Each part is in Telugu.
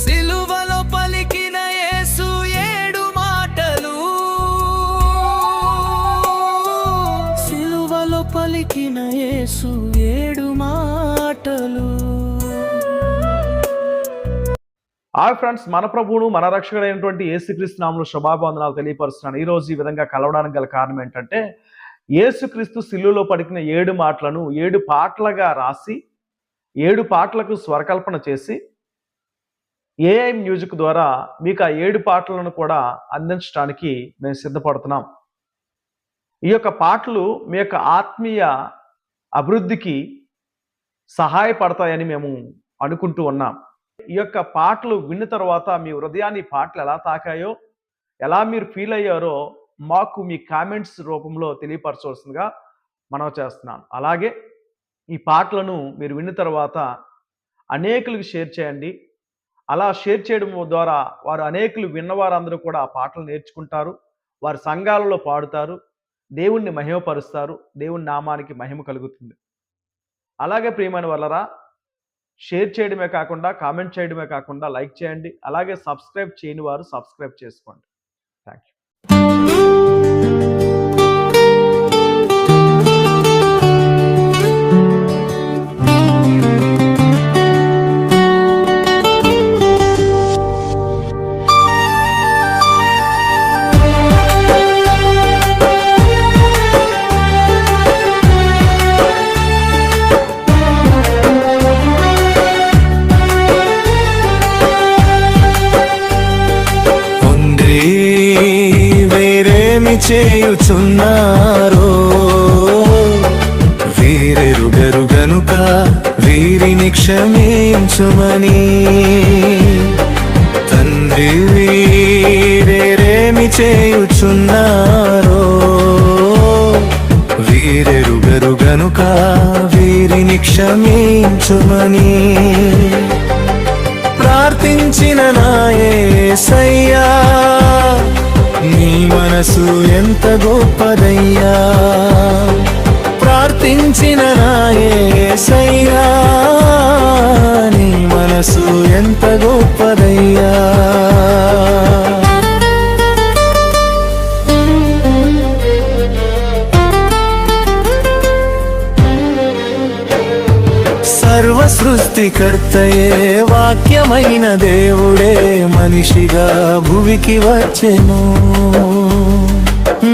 సిలువలో పలికిన యేసు ఏడు మాటలు, సిలువలో పలికిన యేసు ఏడు మాటలు. హాయ్ ఫ్రెండ్స్, మన ప్రభువును మన రక్షకుడైనటువంటి యేసుక్రీస్తు నామములో శుభాభివందనాలు తెలియపరుస్తున్నాను. ఈరోజు ఈ విధంగా కలవడానికి గల కారణం ఏంటంటే, యేసుక్రీస్తు సిలువలో పలికిన 7 మాటలను 7 పాటలుగా రాసి 7 పాటలకు స్వరకల్పన చేసి ఏఐ మ్యూజిక్ ద్వారా మీకు ఆ 7 పాటలను కూడా అందించడానికి మేము సిద్ధపడుతున్నాం. ఈ యొక్క పాటలు మీ యొక్క ఆత్మీయ అభివృద్ధికి సహాయపడతాయని మేము అనుకుంటూ ఉన్నాం. ఈ యొక్క పాటలు విన్న తర్వాత మీ హృదయాన్ని పాటలు ఎలా తాకాయో, ఎలా మీరు ఫీల్ అయ్యారో మాకు మీ కామెంట్స్ రూపంలో తెలియపరచవలసిందిగా మనం చేస్తున్నాను. అలాగే ఈ పాటలను మీరు విన్న తర్వాత అనేకులకు షేర్ చేయండి. అలా షేర్ చేయడం ద్వారా వారు అనేకులు విన్నవారందరూ కూడా ఆ పాటలు నేర్చుకుంటారు, వారి సంఘాలలో పాడుతారు, దేవుణ్ణి మహిమపరుస్తారు, దేవుని నామానికి మహిమ కలుగుతుంది. అలాగే ప్రియమైన వాళ్ళరా, షేర్ చేయడమే కాకుండా కామెంట్ చేయడమే కాకుండా లైక్ చేయండి. అలాగే సబ్స్క్రైబ్ చేయని వారు సబ్స్క్రైబ్ చేసుకోండి. Thank you. చేయుచున్నారో వీరెరుగరు గనుక వీరిని క్షమించుమని, తండ్రి వీరేమి చేయుచున్నారో వీరెరుగరు గనుక వీరిని క్షమించుమని ప్రార్థించిన నా యేసయ్యా, నీ మనసు ఎంత గొప్పదయ్యా. ప్రార్థించిన నా యేసయ్యా, నీ మనసు ఎంత గొప్పదయ్యా. సర్వ సృష్టికర్తయే వాక్యమైన దేవుడే మనిషిగా భువికి వచ్చెను.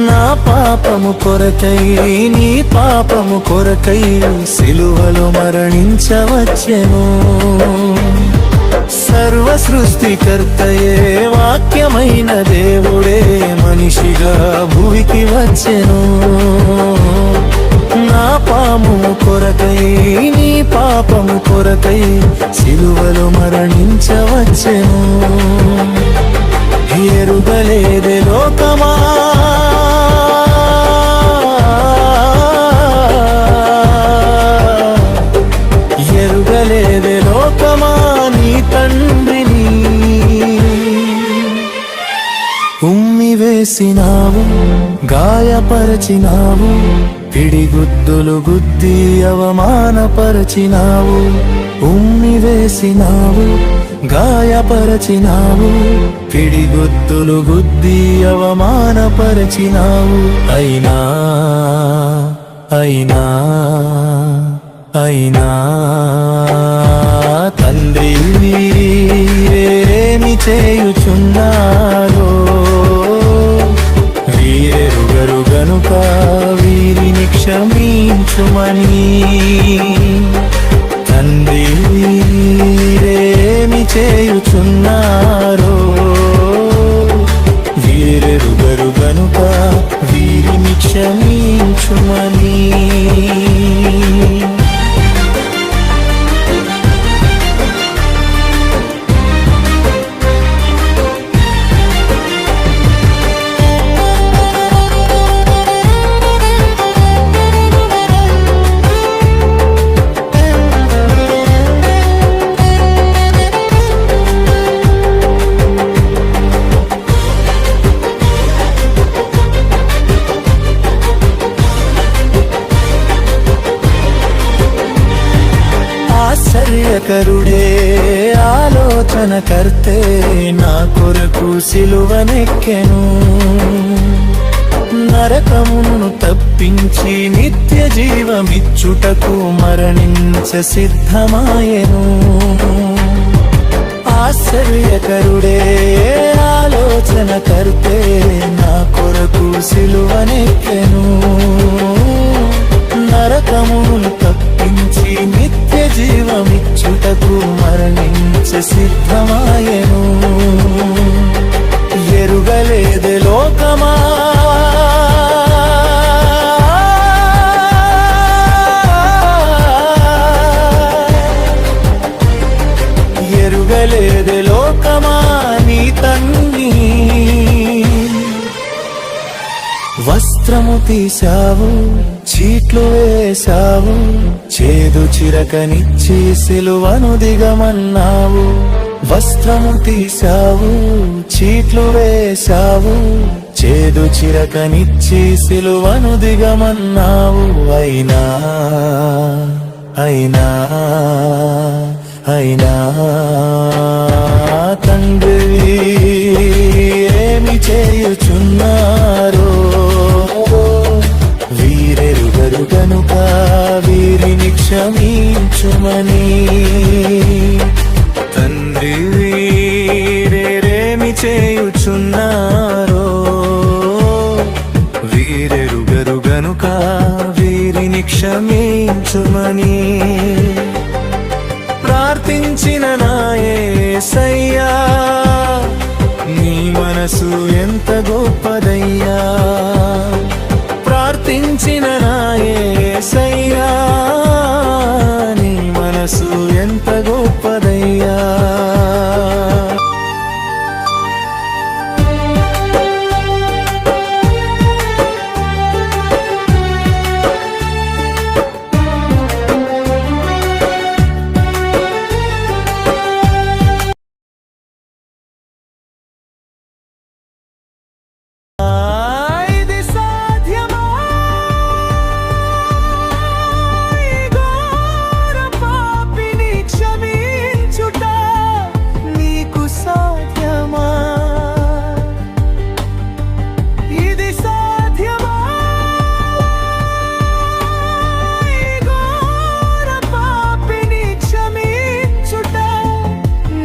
నా పాపము కొరకై నీ పాపము కొరకై సిలువలో మరణించవచ్చెను. సర్వ సృష్టికర్తయే వాక్యమైన దేవుడే మనిషిగా భువికి వచ్చెను. నా పాపము కొరకై నీ పాపము కొరకై సిలువలో మరణించవచ్చెను. ఎరుగలేదే లోకమా ఎరుగలేదే లోకమా నీ తండ్రిని. ఉమ్మి వేసినావు, గాయపరచినావు, పిడిగుద్దులు గుద్ది అవమానపరచినావు. ఉమ్మి వేసినావు, గాయపరచినావు, పిడిగుద్దులు గుద్ది అవమానపరచినావు. అయినా అయినా అయినా తండ్రి వీరేమి చేయుచున్నారో వీరెరుగరు గనుక వీరిని క్షమించుమని, తండ్రి వీరేమి చేయుచున్నారో వీరెరుగరు గనుక వీరిని క్షమించుమని. ఆశ్చర్యకరుడే, ఆలోచన ఆలోచనకర్తే నా కొరకు సిలువనెక్కెను. నరకమును తప్పించి నిత్య జీవమిచ్చుటకు మరణించ సిద్ధమాయెను. ఆశ్చర్యకరుడే ఆలోచనకర్తే నా కొరకు సిలువనెక్కెను. నరకమును తప్పించి నిత్య జీవమిచ్చుటకు మరణించ సిద్ధమాయెను. ఎరుగలేదే లోకమా ఎరుగలేదే లోకమా నీ తన్ని. వస్త్రము తీశావు, చీట్లు వేశావు, చేదు చిరకనిచ్చి సిలువను దిగమన్నావు. వస్త్రము తీశావు, చీట్లు వేశావు, చేదు చిరకనిచ్చి సిలువను దిగమన్నావు. అయినా అయినా అయినా తండ్రి ఏమి చేయుచున్నారో వీరెరుగరు గనుక వీరిని క్షమించుమని. తండ్రి వీరేమి చేయుచున్నారో వీరెరుగరు గనుక వీరిని క్షమించుమని. ప్రార్థించిన నా యేసయ్యా నీ మనసు ఎంత గొప్పదయ్యా. ప్రార్థించిన నా యేసయ్యా నీ మనసు ఎంత గొప్పదయ్యా. ఇది సాధ్యమా ఈ ఘోర పాపిని క్షమించుట నీకు సాధ్యమా. ఇది సాధ్యమా ఈ ఘోర పాపిని క్షమించుట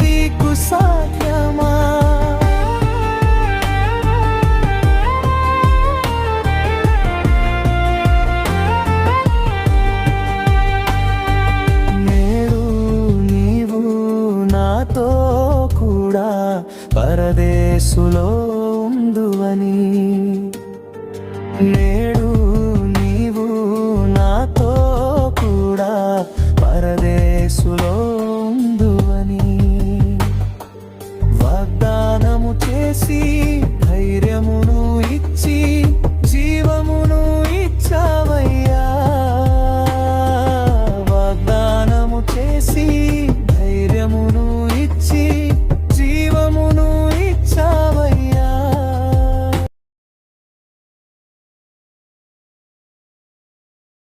నీకు సాధ్యమా. నాతో కూడా పరదేశులో ఉందువని. నేడు నీవు నాతో కూడా పరదేశులో ఉందువని వాగ్దానము చేసి